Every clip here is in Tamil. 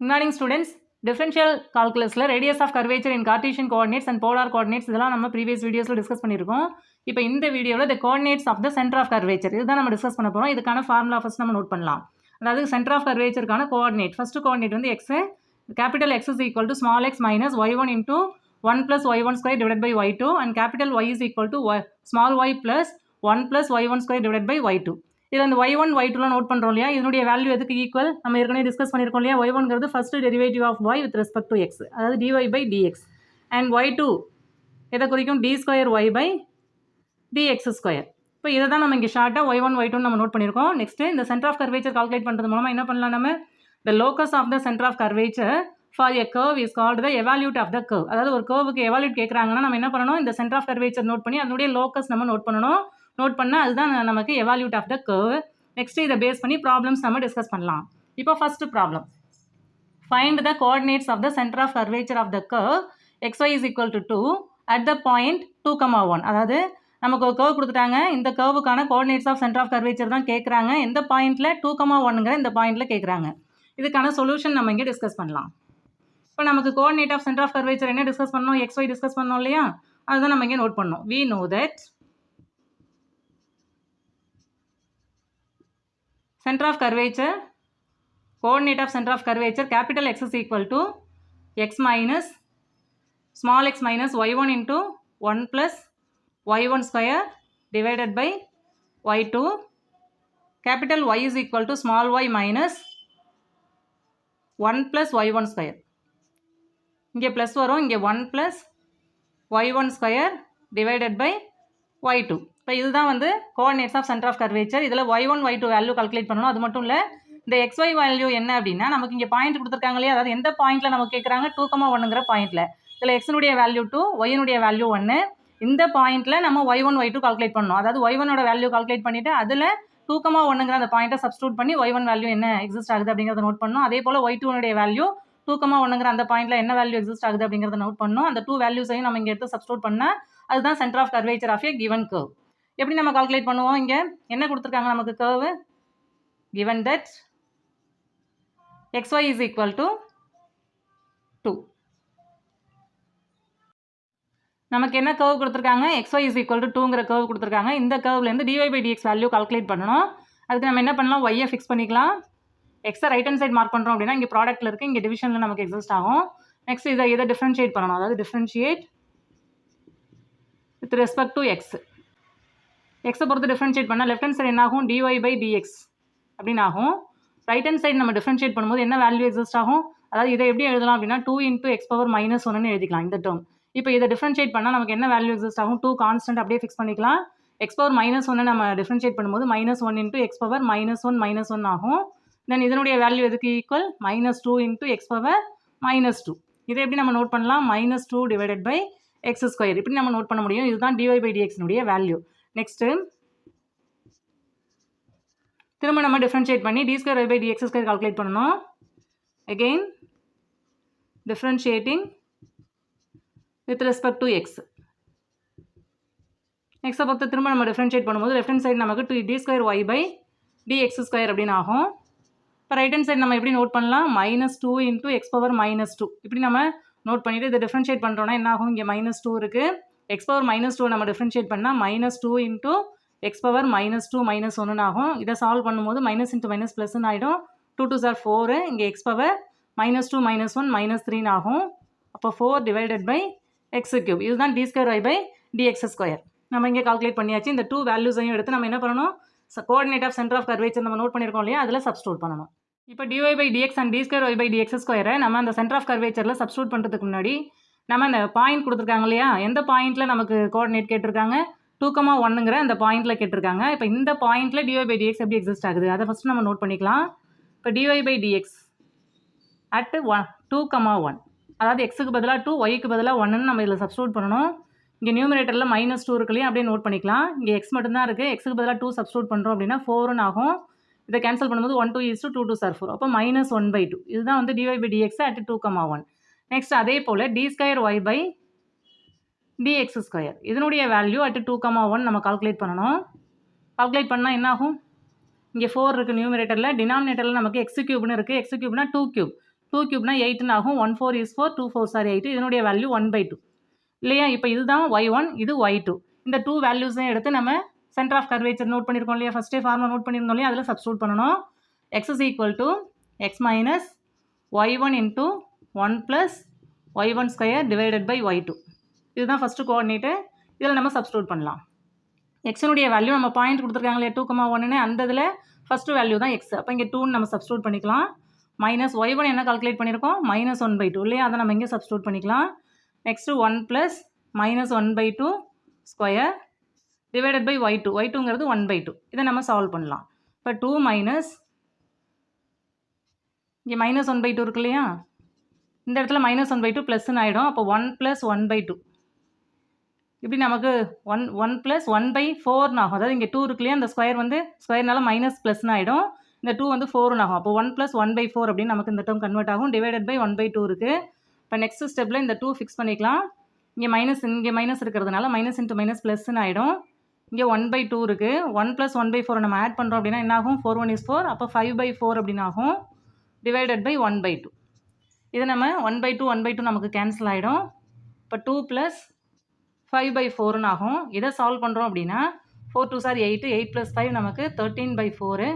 Good morning students. Differential calculusல radius of curvature in Cartesian coordinates and polar coordinates இதெல்லாம் நம்ம previous videosல discuss பண்ணியிருக்கோம். இப்போ இந்த வீடியோவில் the coordinates of the center of curvature இதுதான் நம்ம discuss பண்ண போகிறோம். இதுக்கான formula first நம்ம நோட் பண்ணலாம். அதாவது center of curvatureக்கான coordinate first coordinate வந்து x, capital X is equal to small x minus y1 into 1 plus y1 square divided by y2 and capital Y is equal to small y plus 1 plus y1 square divided by y2. இதில் இந்த y1 y2லாம் நோட் பண்ணுறோம் இல்லையா, இதனுடைய வேல்யூ எதுக்கு ஈக்குவல் நம்ம ஏற்கனவே டிஸ்கஸ் பண்ணியிருக்கோம் இல்லையா. y1ங்கிறது first derivative of y with respect to x, அதாவது dy by dx, and y2 எதை குறிக்கும் d square y by dx square. இப்போ இதை தான் நம்ம இங்கே ஷார்ட்டாக y1 y2 நம்ம நோட் பண்ணியிருக்கோம். நெக்ஸ்ட்டு இந்த சென்டர் ஆஃப் கர்வேச்சர் கால்குலேட் பண்ணுறது மூலமாக என்ன பண்ணலாம், நம்ம the locus of the center of curvature for a curve is called the evolute of the curve. அதாவது ஒரு கர்வுக்கு எவால்யூட் கேட்குறாங்கன்னா நம்ம என்ன பண்ணணும், இந்த சென்டர் ஆஃப் கர்வேச்சர் நோட் பண்ணி அதனுடைய லோக்கஸ் நம்ம நோட் பண்ணணும். நோட் பண்ணால் அதுதான் நமக்கு evaluate of the curve. Next இதை பேஸ் பண்ணி ப்ராப்ளம்ஸ் நம்ம டிஸ்கஸ் பண்ணலாம். இப்போ first problem, find the coordinates of the centre of curvature of the curve xy is equal to 2 at the point 2,1. அதாவது நமக்கு ஒரு கர்வ் கொடுத்துட்டாங்க, இந்த கர்வுக்கான coordinates of centre of curvature தான் கேட்குறாங்க. எந்த பாயிண்ட்டில் 2,1ங்கிற இந்த பாயிண்ட்டில் கேட்குறாங்க. இதுக்கான சொல்யூஷன் நம்ம இங்கே டிஸ்கஸ் பண்ணலாம். இப்போ நமக்கு coordinate of centre of curvature என்ன டிஸ்கஸ் பண்ணோம், xy டிஸ்கஸ் பண்ணோம் இல்லையா, அதுதான் நம்ம இங்கே நோட் பண்ணோம். we know that center of curvature, coordinate of center of curvature capital X is equal to x minus small x minus y1 into 1 plus y1 square divided by y2, capital Y is equal to small y minus 1 plus y1 square. இங்கே ப்ளஸ் வரும், இங்கே 1 plus y1 square divided by y2. இப்போ இதுதான் வந்து coordinates of centre of curvature. இதில் y1 y2 வேல்யூ கால்குலேட் பண்ணணும். அது மட்டும் இல்லை, இந்த xy வேல்யூ என்ன அப்படின்னா நமக்கு இங்கே பாயிண்ட் கொடுத்துருக்காங்க இல்லையா, அதாவது எந்த பாயிண்ட்டில் நமக்கு கேட்குறாங்க 2,1ங்கிற பாயிண்ட்டில். இதில் எக்ஸனுடைய வேல்யூ 2, ஒய்னுடைய வேல்யூ 1. இந்த பாயிண்ட்டில் நம்ம y1 y2 கால்குலேட் பண்ணணும். அதாவது y1ஓட வேல்யூ கால்குலேட் பண்ணிவிட்டு அதில் 2,1ங்கிற அந்த பாயிண்ட்டை சப்ஸ்டியூட் பண்ணி y1 வேல்யூ என்ன எக்ஸிஸ்ட் ஆகுது அப்படிங்கிறத நோட் பண்ணணும். அதே போல் y2னுடைய வேல்யூ 2,1ங்கிற அந்த பாயிண்ட்டில் என்ன வேல்யூ எக்ஸிஸ்ட் ஆகுது அப்படிங்கிறத நோட் பண்ணணும். அந்த 2 வேல்யூஸையும் நம்ம இங்கே எடுத்து சப்ஸ்டியூட் பண்ணால் அதுதான் centre of curvature of a given curve. எப்படி நம்ம கால்குலேட் பண்ணுவோம், இங்கே என்ன கொடுத்துருக்காங்க நமக்கு curve, given that xy is equal to 2. நமக்கு என்ன கர்வ் கொடுத்துருக்காங்க, xy is equal to 2ங்கிற கர்வ் கொடுத்துருக்காங்க. இந்த கர்வ்லேருந்து dy by dx value calculate பண்ணணும். அதுக்கு நம்ம என்ன பண்ணலாம், y ஃபிக்ஸ் பண்ணிக்கலாம். எக்ஸை ரைட் ஹேண்ட் சைட் மார்க் பண்ணுறோம் அப்படின்னா இங்கே ப்ராடக்ட்டில் இருக்குது, இங்கே டிவிஷனில் நமக்கு எக்ஸிஸ்ட் ஆகும். நெக்ஸ்ட் இதை டிஃப்ரென்ஷியேட் பண்ணணும். அதாவது differentiate with respect to x. எக்ஸை பொறுத்து டிஃப்ரென்ஷியேட் பண்ணால் லெஃப்ட் ஹேண்ட் சைடு என்ன ஆகும், dy by dx அப்படின்னு ஆகும். ரைட் ஹேண்ட் சைடு நம்ம டிஃப்ரென்ஷியேட் பண்ணும்போது என்ன வேல்யூ எக்ஸிஸ்ட் ஆகும், அதாவது இதை எப்படி எழுதலாம் அப்படின்னா 2 into x power minus 1ன்னு எழுதிக்கலாம் இந்த டேர்ம். இப்போ இதை டிஃப்ரென்ஷியேட் பண்ணால் நமக்கு என்ன வேல்யூ எக்ஸிஸ்ட் ஆகும், 2 கான்ஸ்டன்ட் அப்படியே ஃபிக்ஸ் பண்ணிக்கலாம். x power minus 1 நம்ம டிஃப்ரென்ஷியேட் பண்ணும்போது -1 into x power -1 ஆகும். தென் இதனுடைய வேல்யூ எதுக்கு ஈக்குவல், -2 into x power -2. இதை எப்படி நம்ம நோட் பண்ணலாம், -2 divided by x ஸ்கொயர் இப்படி நம்ம நோட் பண்ண முடியும். இதுதான் dy by dxனுடைய வேல்யூ. நெக்ஸ்ட்டு திரும்ப நம்ம டிஃப்ரென்ஷியேட் பண்ணி d square y by dx square calculate பண்ணணும். Again differentiating with respect to x. எக்ஸை பொறுத்து திரும்ப நம்ம டிஃப்ரென்ஷியேட் பண்ணும்போது லெஃப்ட் ஹேண்ட் சைடு நமக்கு d square y by dx square அப்படின்னு ஆகும். இப்போ ரைட் ஹேண்ட் சைடு நம்ம எப்படி நோட் பண்ணலாம், -2 into x power -2 இப்படி நம்ம நோட் பண்ணிவிட்டு இதை டிஃப்ரென்ஷியேட் பண்ணுறோன்னா என்ன ஆகும், இங்கே -2 இருக்குது, x power -2 நம்ம டிஃப்ரென்ஷியேட் பண்ணால் -2 into x power -2 -1 ஆகும். இதை சால்வ் பண்ணும்போது மைனஸ் இன்ட்டு மைனஸ் ப்ளஸ்ன்னு ஆகிடும். 2 2s are 4, இங்கே x power -2 -1 -3 ஆகும். அப்போ 4 divided by x cube. இதுதான் d square y by dx square நம்ம இங்கே கால்குலேட் பண்ணியாச்சு. இந்த 2 வேல்யூஸையும் எடுத்து நம்ம என்ன பண்ணணும், coordinate of centre of curvature நம்ம நோட் பண்ணியிருக்கோம் இல்லையா, அதில் சப்ஸ்டியூட் பண்ணணும். இப்போ dy by dx and d square y by dx ஸ்கொயரை நம்ம அந்த சென்டர் ஆஃப் கர்வேச்சரில் சப்ஸ்டியூட் பண்ணுறதுக்கு முன்னாடி நம்ம அந்த பாயிண்ட் கொடுத்துருக்காங்க இல்லையா, எந்த பாயிண்ட்டில் நமக்கு கோஆர்டினேட் கேட்டிருக்காங்க, 2,1ங்கிற அந்த பாயிண்ட்டில் கேட்டிருக்காங்க. இப்போ இந்த பாயிண்ட்டில் dy by dx எப்படி எக்ஸிஸ்ட் ஆகுது அதை ஃபஸ்ட்டு நம்ம நோட் பண்ணிக்கலாம். இப்போ dy by dx at 2,1, அதாவது எக்ஸுக்கு பதிலாக 2, ஒய்க்கு பதிலாக 1ன்னு நம்ம இதில் சப்ஸ்டியூட் பண்ணணும். இங்கே நியூமரேட்டரில் -2 இருக்குல்லையும் அப்படியே நோட் பண்ணிக்கலாம். இங்கே எக்ஸ் மட்டும்தான் இருக்குது, எக்ஸுக்கு பதிலாக 2 சப்ஸ்டியூட் பண்ணுறோம் அப்படின்னா 4ன்னு ஆகும். இதை கேன்சல் பண்ணும்போது 1 2 is to 2 2s are 4. அப்போ -1/2 இதுதான் வந்து dy by dx at 2,1. Next அதே போல் d square y by dx square இதனுடைய வேல்யூ at 2,1 நம்ம கால்குலேட் பண்ணணும். கால்குலேட் பண்ணால் என்ன ஆகும், இங்கே 4 இருக்குது நியூமரேட்டரில், டினாமினேட்டரில் நமக்கு x கியூப்னு இருக்குது. x கியூப்னா 2 கியூப், 2 cube 8 ஆகும். 1 4 is 4, 2 4 are 8. இதனுடைய வேல்யூ 1/2 இல்லையா? இப்போ இதுதான் y1, இது y2. இந்த 2 வேல்யூஸையும் எடுத்து நம்ம சென்டர் ஆஃப் கர்வேச்சர் நோட் பண்ணியிருக்கோம் இல்லையா? ஃபஸ்ட்டே ஃபார்முலா நோட் பண்ணியிருந்தோம் இல்லையா? அதில் சப்ஸ்டியூட் பண்ணணும். x is equal to x minus y1 into 1 plus y1 square divided by y2. இதுதான் ஃபஸ்ட்டு கோஆர்டினேட்டு. இதில் நம்ம சப்ஸ்டியூட் பண்ணலாம். எக்ஸனுடைய வேல்யூ நம்ம பாயிண்ட் கொடுத்துருக்காங்க இல்லையா? 2,1ன்னு அந்த இதில் ஃபஸ்ட்டு வேல்யூ தான் எக்ஸ். அப்போ இங்கே 2ன்னு நம்ம சப்ஸ்டியூட் பண்ணிக்கலாம். மைனஸ் y1 என்ன கால்குலேட் பண்ணியிருக்கோம்? -1/2 இல்லையா? அதை நம்ம இங்கே சப்ஸ்டியூட் பண்ணிக்கலாம். Next 1 + -1/2 square divided by y2. y2ங்கிறது 1/2. இதை நம்ம சால்வ் பண்ணலாம். இப்போ 2 மைனஸ் இங்கே -1/2 இருக்கு இல்லையா? இந்த இடத்துல -1/2 ப்ளஸ்ன்னு ஆகிடும். அப்போ 1 + 1/2 இப்படி நமக்கு 1 + 1/4 ஆகும். அதாவது இங்கே 2 இருக்கு இல்லையா? அந்த ஸ்கொயர் வந்து ஸ்கொயர்னால மைனஸ் ப்ளஸ்ன்னு ஆகிடும். இந்த 2 வந்து 4 ஆகும். அப்போ 1 + 1/4 அப்படின்னு நமக்கு இந்த டேர்ம் கன்வெர்ட் ஆகும். டிவைடட் பை 1/2 இருக்குது. இப்போ நெக்ஸ்ட் ஸ்டெப்பில் இந்த 2 ஃபிக்ஸ் பண்ணிக்கலாம். இங்கே மைனஸ் இருக்கிறதுனால மைனஸ் இன்ட்டு மைனஸ் ப்ளஸ்ன்னு ஆகிடும். இங்கே 1/2 இருக்குது. 1 + 1/4 நம்ம ஆட் பண்ணுறோம் அப்படின்னா என்ன ஆகும்? 4 1 is 4. அப்போ 5/4 அப்படின்னு ஆகும். Divided by 1/2. இது நம்ம 1/2 நமக்கு கேன்சல் ஆகிடும். இப்போ 2 + 5/4ன்னு ஆகும். இதை சால்வ் பண்ணுறோம் அப்படின்னா 4 2s are 8, 8 + 5 நமக்கு 13/4.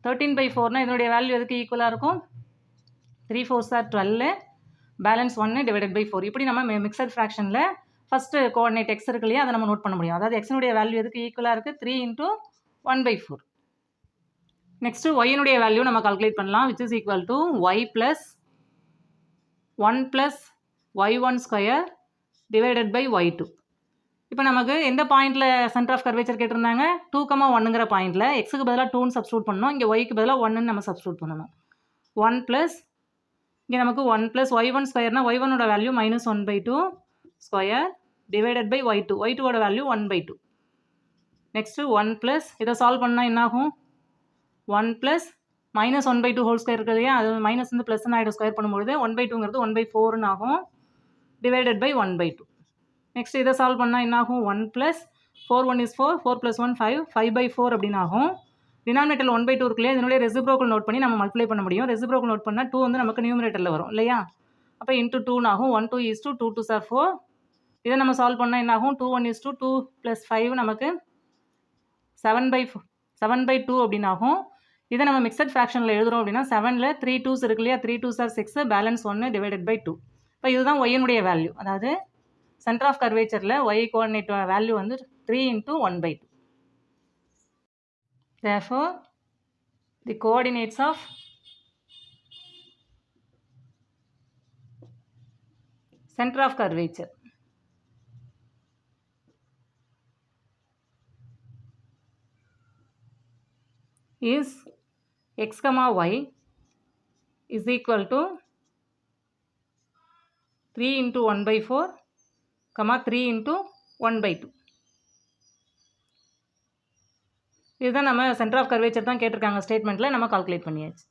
13/4னா இதனுடைய வேல்யூ எதுக்கு ஈக்குவலாக இருக்கும்? 3 4s are 12, balance 1 divided by 4. இப்படி நம்ம மிக்சட் ஃப்ராக்ஷனில் ஃபஸ்ட்டு கோஆர்டினேட் எக்ஸ் இருக்கு இல்லையா? அதை நம்ம நோட் பண்ண முடியும். அதாவது எக்ஸினுடைய வேல்யூ எதுக்கு ஈக்குவலாக இருக்குது? 3 × 1/4. நெக்ஸ்ட்டு ஒய்னுடைய வேல்யூ நம்ம கால்குலேட் பண்ணலாம். Which is equal to y + 1 + y1 square divided by y2. இப்போ நமக்கு எந்த பாயிண்டில் சென்டர் ஆஃப் கர்வேச்சர் கேட்டிருந்தாங்க? 2,1ங்கிற பாயிண்டில் எக்ஸுக்கு பதிலாக 2ன்னு சப்ஸ்டியூட் பண்ணணும். இங்கே ஒய்க்கு பதிலாக 1ன்னு நம்ம சப்ஸ்டியூட் பண்ணணும். 1 + இங்கே நமக்கு 1 + y1 ஸ்கொயர்னா y1ஓட value -1/2 square divided by y2. y2ஓட வேல்யூ 1/2. நெக்ஸ்ட்டு 1 + இதை சால்வ் பண்ணால் என்னாகும்? 1 + -1/2 ஹோல் ஸ்கொயர் இருக்குது இல்லையா? அது மைனஸ் வந்து ப்ளஸ்ன்னு ஆகிடும் ஸ்கொயர் பண்ணும்பொழுது. 1/2ங்கிறது 1/4ன்னு ஆகும். Divided by 1/2. நெக்ஸ்ட் இதை சால்வ் பண்ணால் என்னாகும்? 1 + 4 1 is 4, 4 + 1 5, 5/4 அப்படின்னு ஆகும். டினாமினேட்டரில் 1/2 இருக்கு இல்லையா? இதனுடைய ரெசிப்ரோக்கல் நோட் பண்ணி நம்ம மல்டிப்ளை பண்ண முடியும். ரெசிப்ரோக்கல் நோட் பண்ணால் 2 வந்து நமக்கு நியூமரேட்டரில் வரும் இல்லையா? அப்போ இன்ட்டு 2 ஆகும். 1 2 is 2, 2 2s are 4. இதை நம்ம சால்வ் பண்ணால் என்னாகும்? 2 1 is 2, 2 + 5 நமக்கு 7/2 அப்படின்னு ஆகும். இதை நம்ம மிக்சட் ஃப்ராக்ஷனில் எழுதுகிறோம் அப்படின்னா 7ல் 3 2s இருக்கு இல்லையா? 3 2s are 6, balance 1 divided by 2. இப்போ இதுதான் ஒய்னுடைய வேல்யூ. அதாவது சென்டர் ஆஃப் கர்வேச்சரில் ஒய் கோஆர்டினேட் வேல்யூ வந்து 3 × 1/2. Therefore, the coordinates of center of curvature is x, y is equal to 3 × 1/4, 3 × 1/2. இதுதான் நம்ம சென்டர் ஆஃப் கர்வேச்சர் தான் கேட்டிருக்காங்க ஸ்டேட்மெண்ட்டில். நம்ம கால்குலேட் பண்ணியாச்சு.